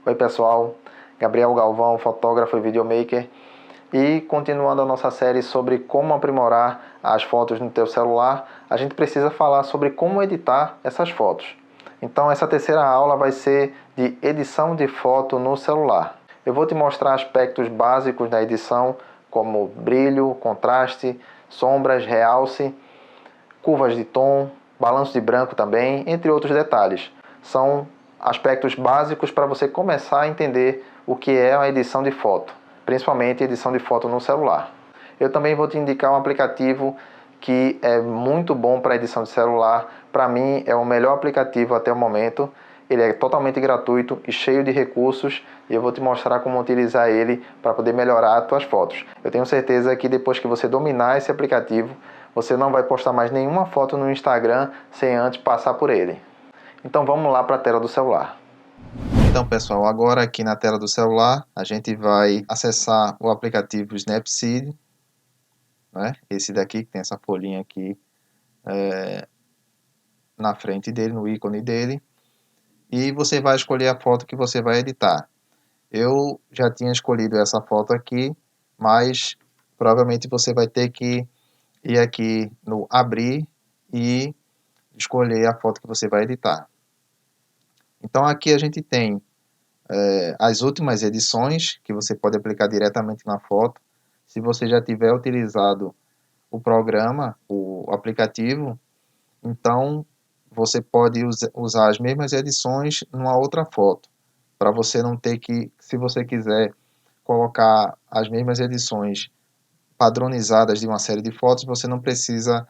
Oi pessoal, Gabriel Galvão, fotógrafo e videomaker, e continuando a nossa série sobre como aprimorar as fotos no teu celular, a gente precisa falar sobre como editar essas fotos. Então essa terceira aula vai ser de edição de foto no celular. Eu vou te mostrar aspectos básicos da edição, como brilho, contraste, sombras, realce, curvas de tom, balanço de branco também, entre outros detalhes. São aspectos básicos para você começar a entender o que é a edição de foto, principalmente edição de foto no celular. Eu também vou te indicar um aplicativo que é muito bom para edição de celular. Para mim é o melhor aplicativo até o momento. Ele é totalmente gratuito e cheio de recursos, e eu vou te mostrar como utilizar ele para poder melhorar as tuas fotos. Eu tenho certeza que depois que você dominar esse aplicativo, você não vai postar mais nenhuma foto no Instagram sem antes passar por ele. Então vamos lá para a tela do celular. Então pessoal, agora aqui na tela do celular a gente vai acessar o aplicativo Snapseed, né? Esse daqui que tem essa folhinha aqui na frente dele, no ícone dele, e você vai escolher a foto que você vai editar. Eu já tinha escolhido essa foto aqui, mas provavelmente você vai ter que ir aqui no abrir e escolher a foto que você vai editar. Então aqui a gente tem as últimas edições que você pode aplicar diretamente na foto. Se você já tiver utilizado o programa, o aplicativo, então você pode usar as mesmas edições numa outra foto, para você não ter que, se você quiser colocar as mesmas edições padronizadas de uma série de fotos, você não precisa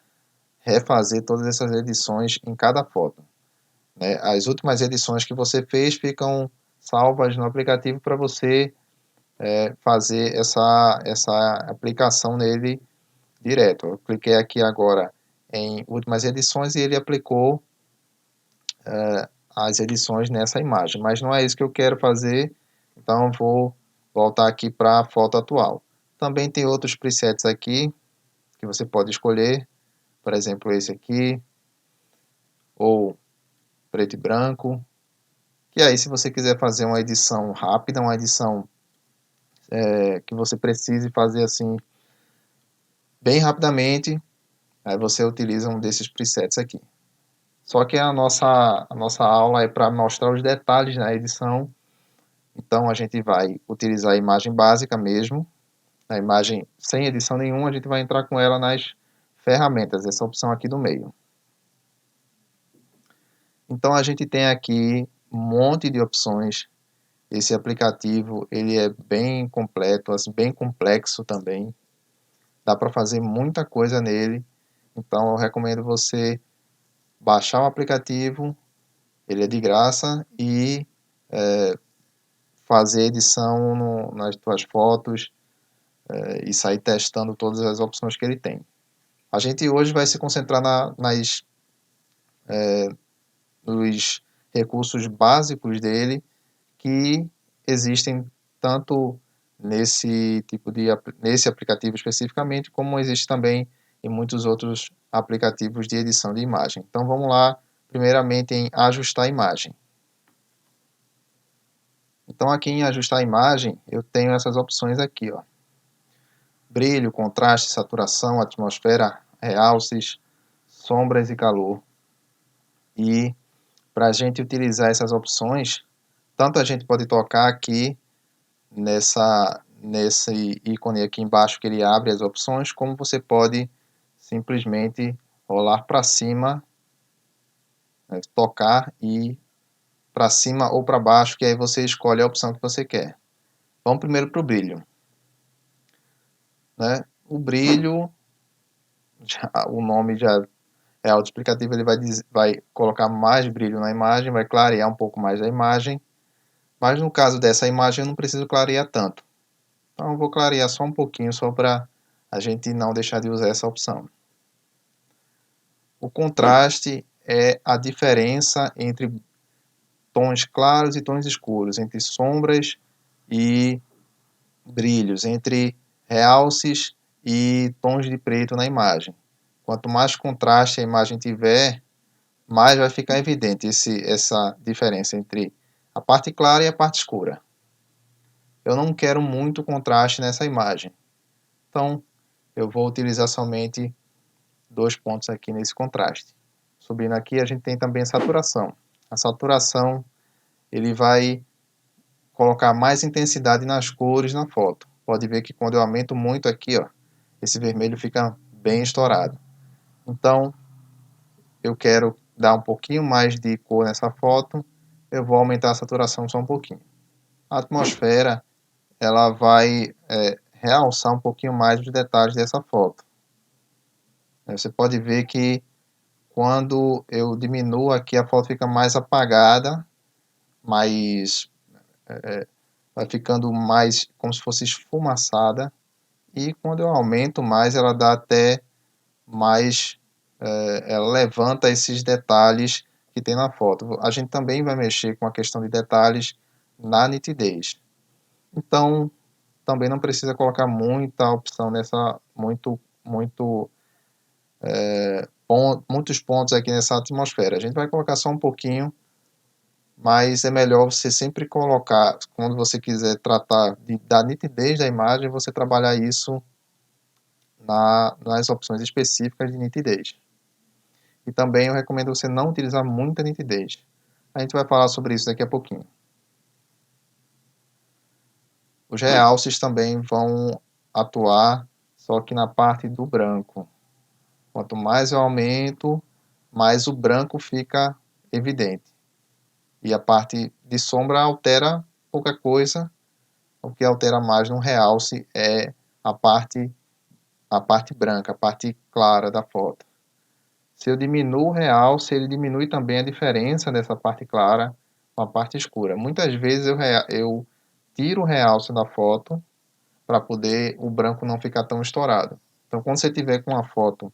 refazer todas essas edições em cada foto, né? As últimas edições que você fez ficam salvas no aplicativo para você fazer essa aplicação nele direto. Eu cliquei aqui agora em últimas edições e ele aplicou as edições nessa imagem, mas não é isso que eu quero fazer, então eu vou voltar aqui para a foto atual. Também tem outros presets aqui que você pode escolher, por exemplo esse aqui, ou preto e branco. E aí, se você quiser fazer uma edição rápida, uma edição que você precise fazer assim bem rapidamente, aí você utiliza um desses presets aqui. Só que a nossa aula é para mostrar os detalhes na edição, então a gente vai utilizar a imagem básica mesmo, a imagem sem edição nenhuma, a gente vai entrar com ela nas ferramentas, essa opção aqui do meio. Então a gente tem aqui um monte de opções. Esse aplicativo ele é bem completo, assim, bem complexo também. Dá para fazer muita coisa nele. Então eu recomendo você baixar o aplicativo, ele é de graça, e fazer edição nas tuas fotos e sair testando todas as opções que ele tem. A gente hoje vai se concentrar nos recursos básicos dele, que existem tanto nesse aplicativo especificamente, como existe também em muitos outros aplicativos de edição de imagem. Então vamos lá, primeiramente em ajustar a imagem. Então aqui em ajustar a imagem, eu tenho essas opções aqui, ó. Brilho, contraste, saturação, atmosfera, realces, sombras e calor. E para a gente utilizar essas opções, tanto a gente pode tocar aqui nesse ícone aqui embaixo que ele abre as opções, como você pode simplesmente rolar para cima, né, tocar e para cima ou para baixo, que aí você escolhe a opção que você quer. Vamos primeiro para o brilho, né? O brilho, o nome já é autoexplicativo, ele vai colocar mais brilho na imagem, vai clarear um pouco mais a imagem, mas no caso dessa imagem eu não preciso clarear tanto. Então eu vou clarear só um pouquinho, só para a gente não deixar de usar essa opção. O contraste é a diferença entre tons claros e tons escuros, entre sombras e brilhos, entre realces e tons de preto na imagem. Quanto mais contraste a imagem tiver, mais vai ficar evidente essa diferença entre a parte clara e a parte escura. Eu não quero muito contraste nessa imagem, então eu vou utilizar somente 2 pontos aqui nesse contraste. Subindo aqui, a gente tem também a saturação. A saturação, ele vai colocar mais intensidade nas cores na foto. Pode ver que quando eu aumento muito aqui, ó, esse vermelho fica bem estourado. Então, eu quero dar um pouquinho mais de cor nessa foto, eu vou aumentar a saturação só um pouquinho. A atmosfera, ela vai realçar um pouquinho mais os detalhes dessa foto. Você pode ver que quando eu diminuo aqui, a foto fica mais apagada, mais vai ficando mais como se fosse esfumaçada, e quando eu aumento mais, ela dá até mais, ela levanta esses detalhes que tem na foto. A gente também vai mexer com a questão de detalhes na nitidez. Então, também não precisa colocar muita opção nessa, muitos pontos aqui nessa atmosfera. A gente vai colocar só um pouquinho, mas é melhor você sempre colocar, quando você quiser tratar da nitidez da imagem, você trabalhar isso nas opções específicas de nitidez. E também eu recomendo você não utilizar muita nitidez. A gente vai falar sobre isso daqui a pouquinho. Os realces também vão atuar, só que na parte do branco. Quanto mais eu aumento, mais o branco fica evidente. E a parte de sombra altera pouca coisa. O que altera mais no realce é a parte branca, a parte clara da foto. Se eu diminuo o realce, ele diminui também a diferença dessa parte clara com a parte escura. Muitas vezes eu tiro o realce da foto para poder o branco não ficar tão estourado. Então, quando você tiver com uma foto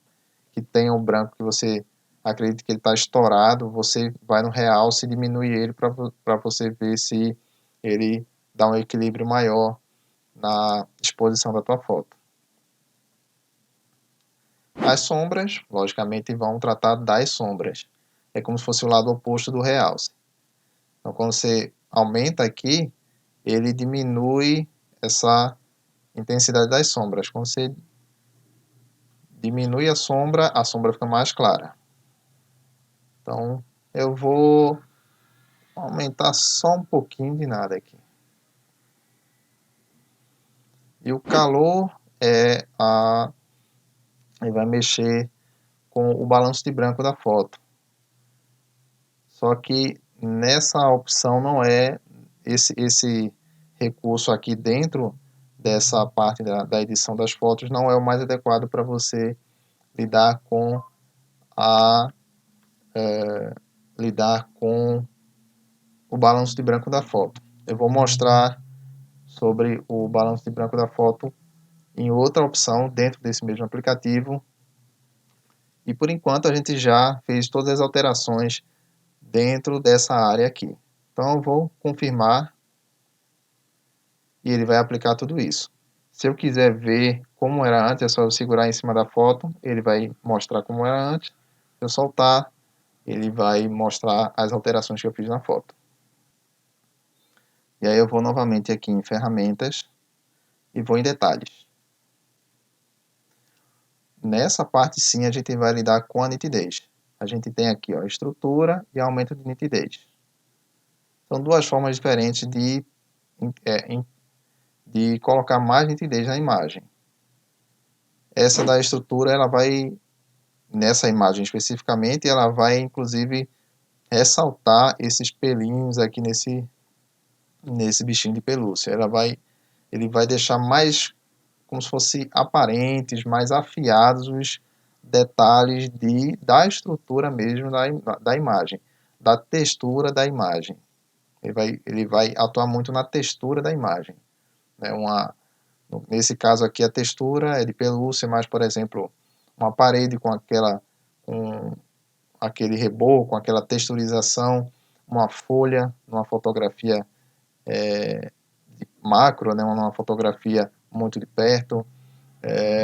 que tenha o branco que você acredita que ele está estourado, você vai no realce e diminui ele para você ver se ele dá um equilíbrio maior na exposição da tua foto. As sombras, logicamente, vão tratar das sombras. É como se fosse o lado oposto do realce. Então, quando você aumenta aqui, ele diminui essa intensidade das sombras. Quando você diminui a sombra fica mais clara. Então, eu vou aumentar só um pouquinho de nada aqui. E o calor ele vai mexer com o balanço de branco da foto. Só que nessa opção não é esse recurso aqui dentro dessa parte da edição das fotos não é o mais adequado para você lidar com o balanço de branco da foto. Eu vou mostrar sobre o balanço de branco da foto em outra opção dentro desse mesmo aplicativo. E por enquanto a gente já fez todas as alterações dentro dessa área aqui. Então eu vou confirmar e ele vai aplicar tudo isso. Se eu quiser ver como era antes, é só eu segurar em cima da foto, ele vai mostrar como era antes. Se eu soltar, ele vai mostrar as alterações que eu fiz na foto. E aí eu vou novamente aqui em ferramentas e vou em detalhes. Nessa parte sim a gente vai lidar com a nitidez. A gente tem aqui ó, estrutura e aumento de nitidez. São duas formas diferentes de colocar mais nitidez na imagem. Essa da estrutura, ela vai, nessa imagem especificamente, ela vai inclusive ressaltar esses pelinhos aqui nesse bichinho de pelúcia. Ele vai deixar mais, como se fosse aparentes, mais afiados os detalhes da estrutura mesmo da imagem, da textura da imagem. Ele vai atuar muito na textura da imagem. Nesse caso aqui a textura é de pelúcia, mas por exemplo, uma parede com aquele reboco, com aquela texturização, uma folha, numa fotografia de macro, né, uma fotografia muito de perto,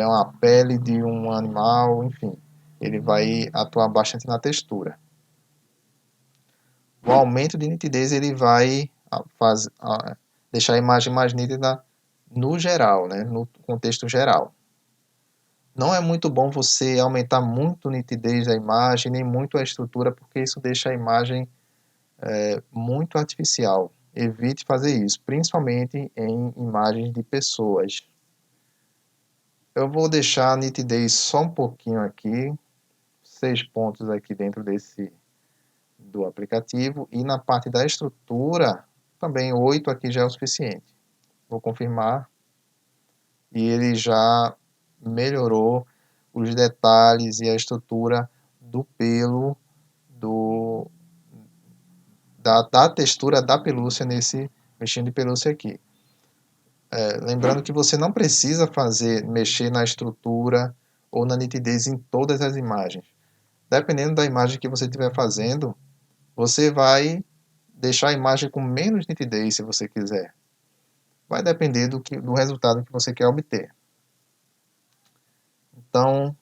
uma pele de um animal, enfim, ele vai atuar bastante na textura. o aumento de nitidez ele vai deixar a imagem mais nítida no geral, né? No contexto geral. Não é muito bom você aumentar muito a nitidez da imagem, nem muito a estrutura, porque isso deixa a imagem muito artificial. Evite fazer isso, principalmente em imagens de pessoas. Eu vou deixar a nitidez só um pouquinho aqui, 6 pontos aqui dentro do aplicativo, e na parte da estrutura, também 8 aqui já é o suficiente. Vou confirmar, e ele já melhorou os detalhes e a estrutura do pelo, da textura da pelúcia nesse bichinho de pelúcia aqui. Lembrando que você não precisa mexer na estrutura ou na nitidez em todas as imagens. Dependendo da imagem que você estiver fazendo, você vai deixar a imagem com menos nitidez se você quiser. Vai depender do resultado que você quer obter. Então,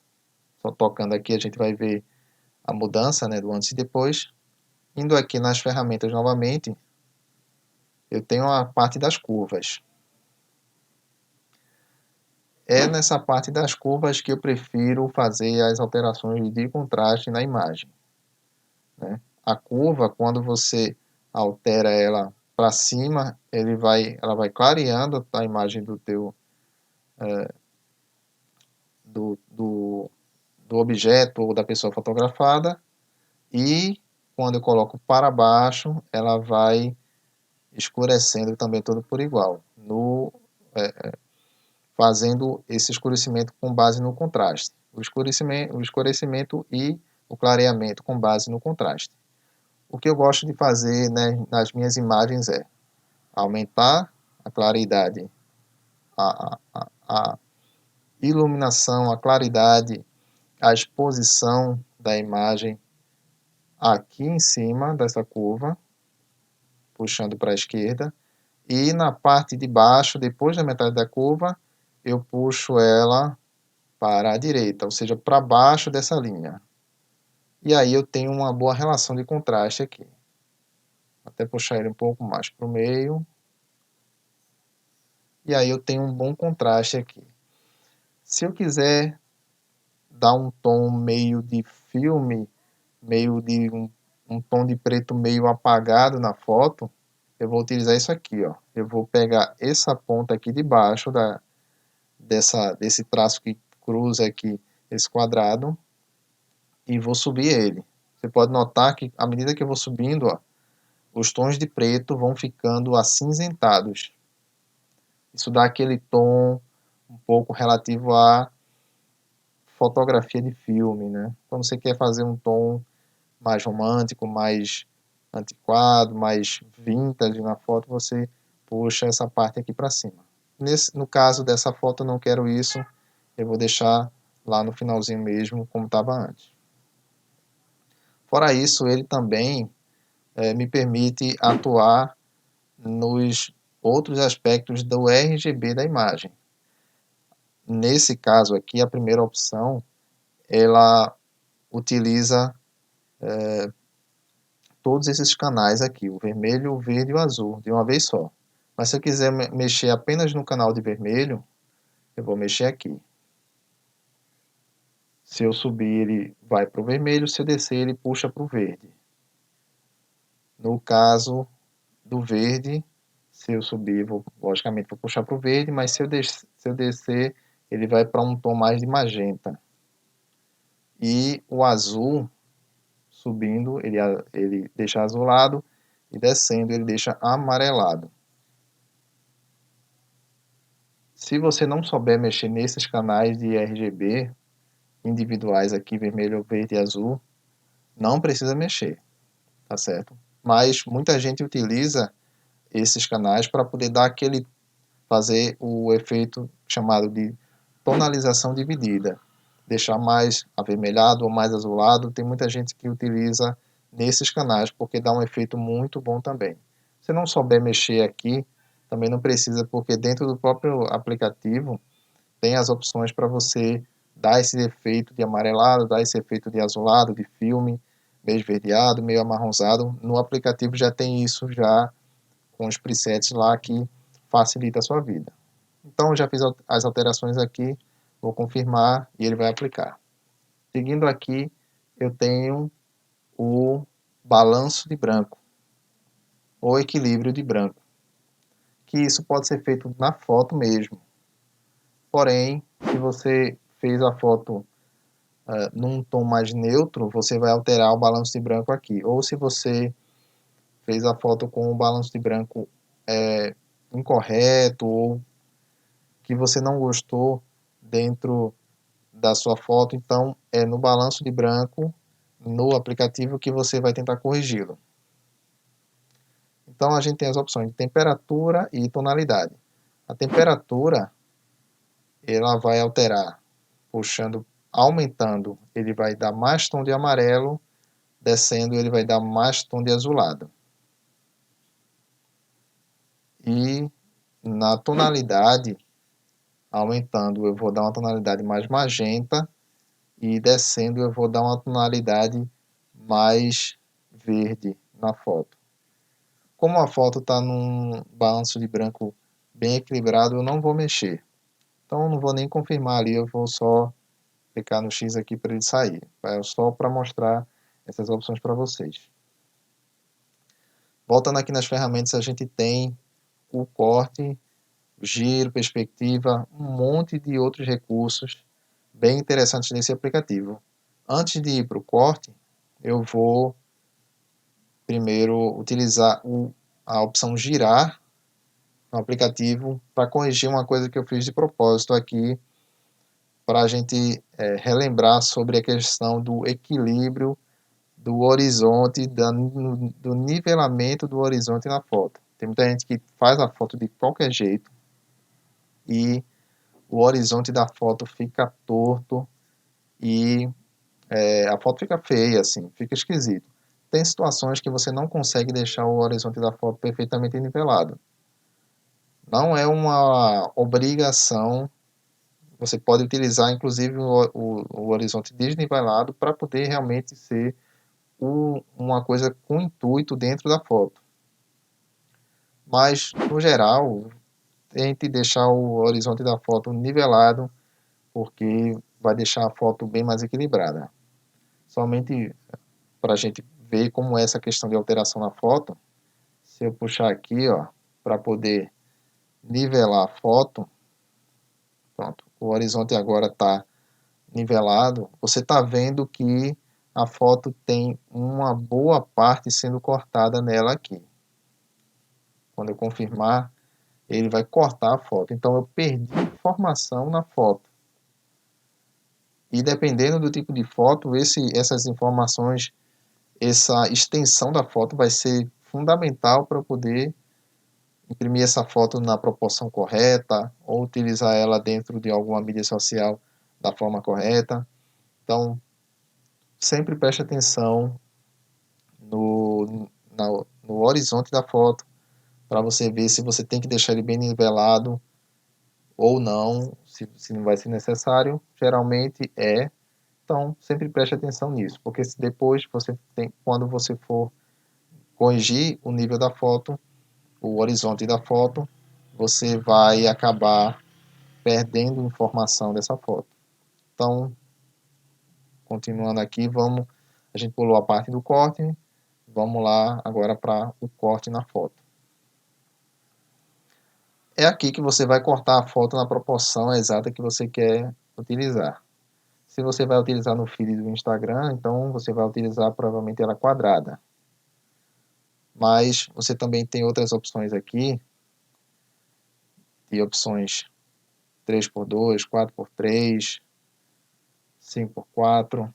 só tocando aqui a gente vai ver a mudança, né, do antes e depois. Indo aqui nas ferramentas novamente, eu tenho a parte das curvas. É nessa parte das curvas que eu prefiro fazer as alterações de contraste na imagem, né? A curva, quando você altera ela para cima, ela vai clareando a imagem do objeto ou da pessoa fotografada, e quando eu coloco para baixo, ela vai escurecendo também tudo por igual, fazendo esse escurecimento com base no contraste. O escurecimento e o clareamento com base no contraste. O que eu gosto de fazer, né, nas minhas imagens é aumentar a claridade, a iluminação, a claridade, a exposição da imagem aqui em cima dessa curva, puxando para a esquerda, e na parte de baixo, depois da metade da curva, eu puxo ela para a direita, ou seja, para baixo dessa linha. E aí eu tenho uma boa relação de contraste aqui. Até puxar ele um pouco mais para o meio. E aí eu tenho um bom contraste aqui. Se eu quiser dar um tom meio de filme, meio de um tom de preto meio apagado na foto, eu vou utilizar isso aqui, ó. Eu vou pegar essa ponta aqui de baixo desse traço que cruza aqui esse quadrado e vou subir ele. Você pode notar que à medida que eu vou subindo, ó, os tons de preto vão ficando acinzentados. Isso dá aquele tom um pouco relativo à fotografia de filme, né? Quando você quer fazer um tom mais romântico, mais antiquado, mais vintage na foto, você puxa essa parte aqui para cima. No caso dessa foto eu não quero isso, eu vou deixar lá no finalzinho mesmo como estava antes. Fora isso, ele também me permite atuar nos outros aspectos do RGB da imagem. Nesse caso aqui, a primeira opção, ela utiliza todos esses canais aqui, o vermelho, o verde e o azul, de uma vez só. Mas se eu quiser mexer apenas no canal de vermelho, eu vou mexer aqui. Se eu subir, ele vai para o vermelho, se eu descer, ele puxa para o verde. No caso do verde, se eu subir, logicamente vou puxar para o verde, mas se eu descer, ele vai para um tom mais de magenta. E o azul, subindo, ele deixa azulado, e descendo, ele deixa amarelado. Se você não souber mexer nesses canais de RGB individuais aqui, vermelho, verde e azul, não precisa mexer, tá certo? Mas muita gente utiliza esses canais para poder fazer o efeito chamado de tonalização dividida, deixar mais avermelhado ou mais azulado. Tem muita gente que utiliza nesses canais porque dá um efeito muito bom também. Se não souber mexer aqui, também não precisa, porque dentro do próprio aplicativo tem as opções para você dar esse efeito de amarelado, dar esse efeito de azulado, de filme, meio esverdeado, meio amarronzado. No aplicativo já tem isso já com os presets lá que facilita a sua vida. Então eu já fiz as alterações aqui, vou confirmar e ele vai aplicar. Seguindo aqui, eu tenho o balanço de branco, ou equilíbrio de branco, que isso pode ser feito na foto mesmo. Porém, se você fez a foto num tom mais neutro, você vai alterar o balanço de branco aqui. Ou se você fez a foto com o balanço de branco incorreto, ou que você não gostou dentro da sua foto, então é no balanço de branco, no aplicativo, que você vai tentar corrigi-lo. Então a gente tem as opções de temperatura e tonalidade. A temperatura, ela vai alterar, puxando, aumentando, ele vai dar mais tom de amarelo, descendo ele vai dar mais tom de azulado. E na tonalidade, aumentando eu vou dar uma tonalidade mais magenta, e descendo eu vou dar uma tonalidade mais verde na foto. Como a foto está num balanço de branco bem equilibrado, eu não vou mexer. Então eu não vou nem confirmar ali, eu vou só clicar no X aqui para ele sair. É só para mostrar essas opções para vocês. Voltando aqui nas ferramentas, a gente tem o corte, giro, perspectiva, um monte de outros recursos bem interessantes nesse aplicativo. Antes de ir para o corte, eu vou primeiro utilizar a opção girar no aplicativo para corrigir uma coisa que eu fiz de propósito aqui, para a gente relembrar sobre a questão do equilíbrio do horizonte, do nivelamento do horizonte na foto. Tem muita gente que faz a foto de qualquer jeito e o horizonte da foto fica torto e a foto fica feia, assim, fica esquisito. Tem situações que você não consegue deixar o horizonte da foto perfeitamente nivelado. Não é uma obrigação, você pode utilizar inclusive o horizonte desnivelado para poder realmente ser uma coisa com intuito dentro da foto. Mas, no geral, tente deixar o horizonte da foto nivelado, porque vai deixar a foto bem mais equilibrada. Somente para a gente ver como é essa questão de alteração na foto, se eu puxar aqui, ó, para poder nivelar a foto, pronto, o horizonte agora está nivelado, você está vendo que a foto tem uma boa parte sendo cortada nela aqui. Quando eu confirmar, ele vai cortar a foto. Então eu perdi informação na foto. E dependendo do tipo de foto, essas informações, essa extensão da foto vai ser fundamental para eu poder imprimir essa foto na proporção correta ou utilizar ela dentro de alguma mídia social da forma correta. Então, sempre preste atenção no horizonte da foto para você ver se você tem que deixar ele bem nivelado ou não, se não vai ser necessário. Geralmente é. Então, sempre preste atenção nisso, porque se depois quando você for corrigir o nível da foto, o horizonte da foto, você vai acabar perdendo informação dessa foto. Então, continuando aqui, a gente pulou a parte do corte, vamos lá agora para o corte na foto. É aqui que você vai cortar a foto na proporção exata que você quer utilizar. Se você vai utilizar no feed do Instagram, então você vai utilizar provavelmente ela quadrada. Mas você também tem outras opções aqui, de opções 3x2, 4x3, 5x4.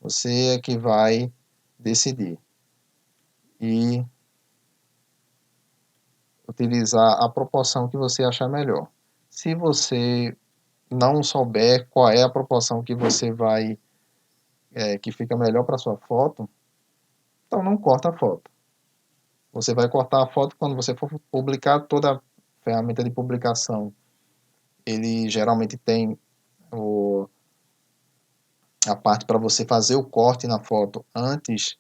Você é que vai decidir e utilizar a proporção que você achar melhor. Se você não souber qual é a proporção que você vai que fica melhor para sua foto, então não corta a foto. Você vai cortar a foto quando você for publicar. Toda a ferramenta de publicação, ele geralmente tem a parte para você fazer o corte na foto antes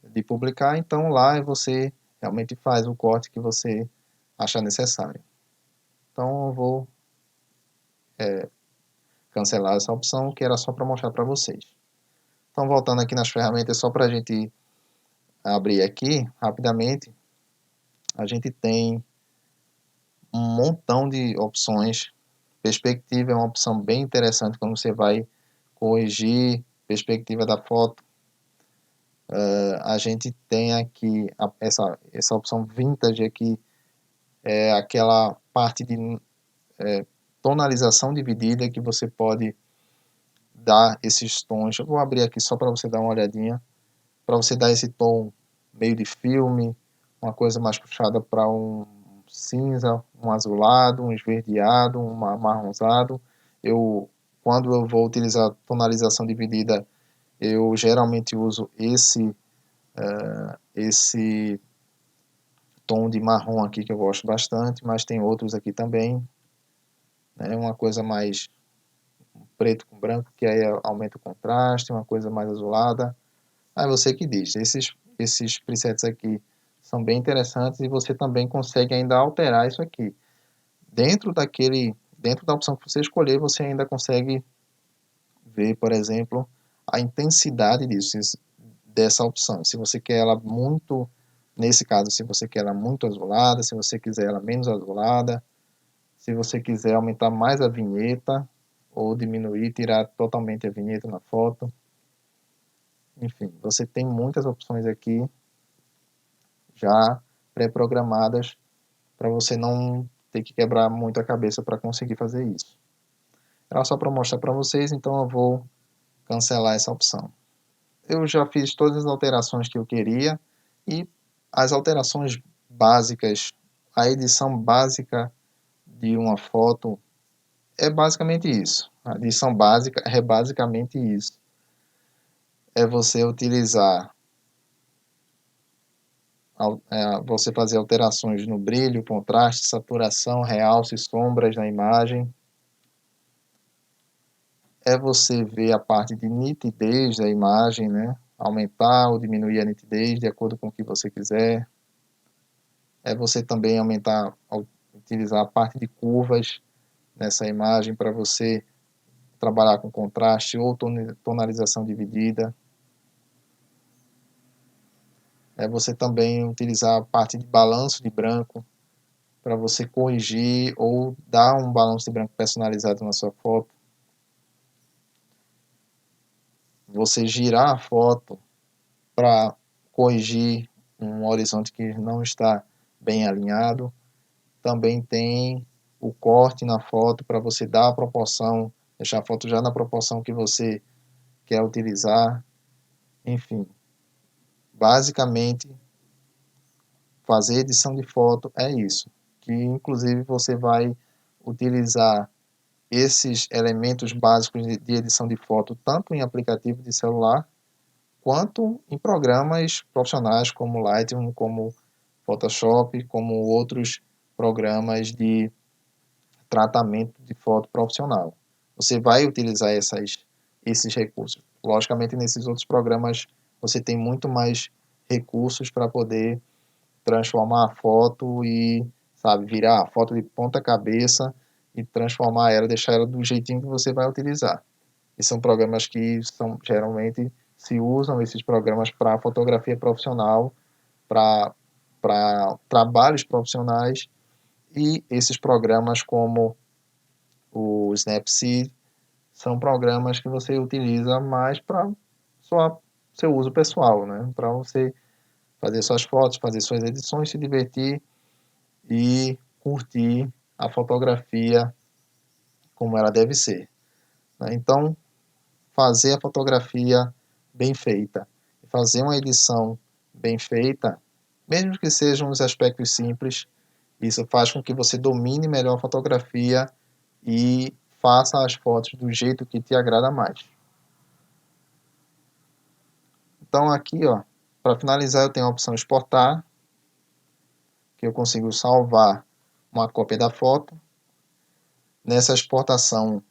de publicar, então lá você realmente faz o corte que você achar necessário. Então eu vou cancelar essa opção, que era só para mostrar para vocês. Então voltando aqui nas ferramentas, só para a gente abrir aqui rapidamente, a gente tem um montão de opções. Perspectiva é uma opção bem interessante quando você vai corrigir perspectiva da foto. A gente tem aqui essa opção vintage aqui, é aquela parte de tonalização dividida que você pode dar esses tons. Eu vou abrir aqui só para você dar uma olhadinha, para você dar esse tom meio de filme, uma coisa mais puxada para um cinza, um azulado, um esverdeado, um amarronzado. Quando eu vou utilizar tonalização dividida, eu geralmente uso esse tom de marrom aqui que eu gosto bastante, mas tem outros aqui também, né? Uma coisa mais preto com branco, que aí aumenta o contraste, uma coisa mais azulada. Aí você que diz, esses presets aqui são bem interessantes e você também consegue ainda alterar isso aqui. Dentro da opção que você escolher, você ainda consegue ver, por exemplo, a intensidade dessa opção. Se você quer ela muito, nesse caso, se você quer ela muito azulada, se você quiser ela menos azulada, se você quiser aumentar mais a vinheta, ou diminuir, tirar totalmente a vinheta na foto. Enfim, você tem muitas opções aqui já pré-programadas para você não ter que quebrar muito a cabeça para conseguir fazer isso. Era só para mostrar para vocês, então eu vou cancelar essa opção. Eu já fiz todas as alterações que eu queria e as alterações básicas, a edição básica de uma foto é basicamente isso. A edição básica é basicamente isso. É você utilizar, você fazer alterações no brilho, contraste, saturação, realce, sombras na imagem. É você ver a parte de nitidez da imagem, né? Aumentar ou diminuir a nitidez de acordo com o que você quiser. É você também utilizar a parte de curvas nessa imagem para você trabalhar com contraste ou tonalização dividida. É você também utilizar a parte de balanço de branco para você corrigir ou dar um balanço de branco personalizado na sua foto. Você girar a foto para corrigir um horizonte que não está bem alinhado. Também tem o corte na foto para você dar a proporção, deixar a foto já na proporção que você quer utilizar. Enfim, basicamente fazer edição de foto é isso, que inclusive você vai utilizar esses elementos básicos de edição de foto tanto em aplicativo de celular quanto em programas profissionais como Lightroom, como Photoshop, como outros programas de tratamento de foto profissional. Você vai utilizar esses recursos. Logicamente, nesses outros programas, você tem muito mais recursos para poder transformar a foto e, sabe, virar a foto de ponta cabeça e transformar ela, deixar ela do jeitinho que você vai utilizar. E são programas que geralmente se usam esses programas para fotografia profissional, para trabalhos profissionais, e esses programas como o Snapseed são programas que você utiliza mais para seu uso pessoal, né? Para você fazer suas fotos, fazer suas edições, se divertir e curtir a fotografia como ela deve ser, né? Então, fazer a fotografia bem feita, fazer uma edição bem feita, mesmo que sejam os aspectos simples, isso faz com que você domine melhor a fotografia e faça as fotos do jeito que te agrada mais. Então aqui, ó, para finalizar, eu tenho a opção exportar, que eu consigo salvar uma cópia da foto. Nessa exportação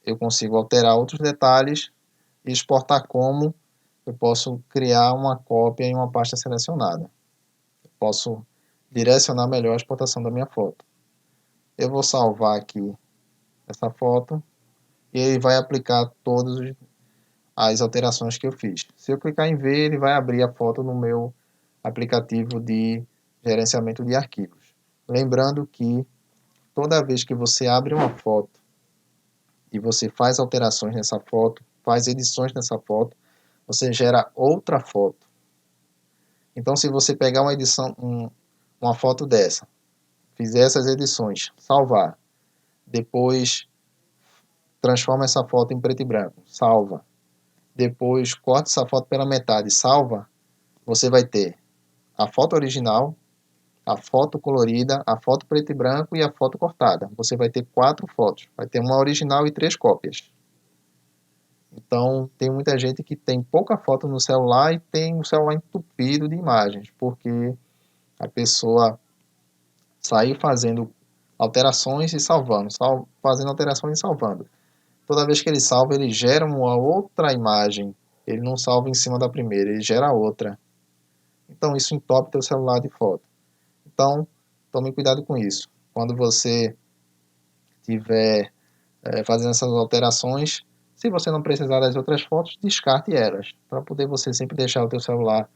eu consigo alterar outros detalhes, e exportar como eu posso criar uma cópia em uma pasta selecionada. Eu posso direcionar melhor a exportação da minha foto. Eu vou salvar aqui essa foto e ele vai aplicar todas as alterações que eu fiz. Se eu clicar em ver, ele vai abrir a foto no meu aplicativo de gerenciamento de arquivos. Lembrando que toda vez que você abre uma foto e você faz alterações nessa foto, faz edições nessa foto, você gera outra foto. Então, se você pegar uma edição, uma foto dessa, fizer essas edições, salvar, depois transforma essa foto em preto e branco, salva, depois corta essa foto pela metade, salva, você vai ter a foto original, a foto colorida, a foto preto e branco e a foto cortada. Você vai ter 4 fotos, vai ter uma original e 3 cópias. Então, tem muita gente que tem pouca foto no celular e tem o celular entupido de imagens, porque a pessoa saiu fazendo alterações e salvando, fazendo alterações e salvando. Toda vez que ele salva, ele gera uma outra imagem. Ele não salva em cima da primeira, ele gera outra. Então, isso entope teu celular de foto. Então, tome cuidado com isso. Quando você estiver fazendo essas alterações, se você não precisar das outras fotos, descarte elas, para poder você sempre deixar o teu celular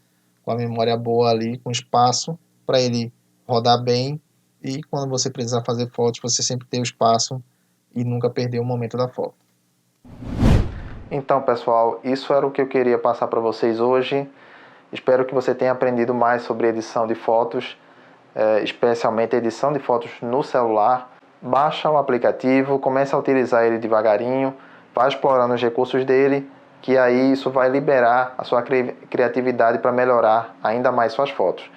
com a memória boa ali, com espaço, para ele rodar bem, e quando você precisar fazer fotos, você sempre ter o espaço e nunca perder o momento da foto. Então, pessoal, isso era o que eu queria passar para vocês hoje. Espero que você tenha aprendido mais sobre edição de fotos, especialmente edição de fotos no celular. Baixa o aplicativo, comece a utilizar ele devagarinho, vai explorando os recursos dele, que aí isso vai liberar a sua criatividade para melhorar ainda mais suas fotos.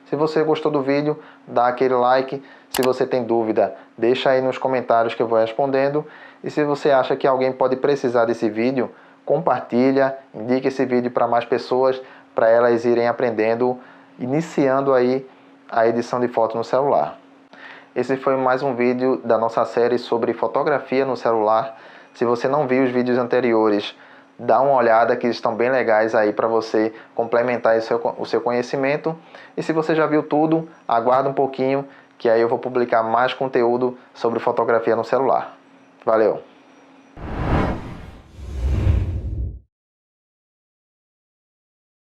Se você gostou do vídeo, dá aquele like. Se você tem dúvida, deixa aí nos comentários que eu vou respondendo. E se você acha que alguém pode precisar desse vídeo, compartilha, indique esse vídeo para mais pessoas, para elas irem aprendendo, iniciando aí a edição de foto no celular. Esse foi mais um vídeo da nossa série sobre fotografia no celular. Se você não viu os vídeos anteriores, dá uma olhada que estão bem legais aí para você complementar o seu conhecimento. E se você já viu tudo, aguarda um pouquinho que aí eu vou publicar mais conteúdo sobre fotografia no celular. Valeu!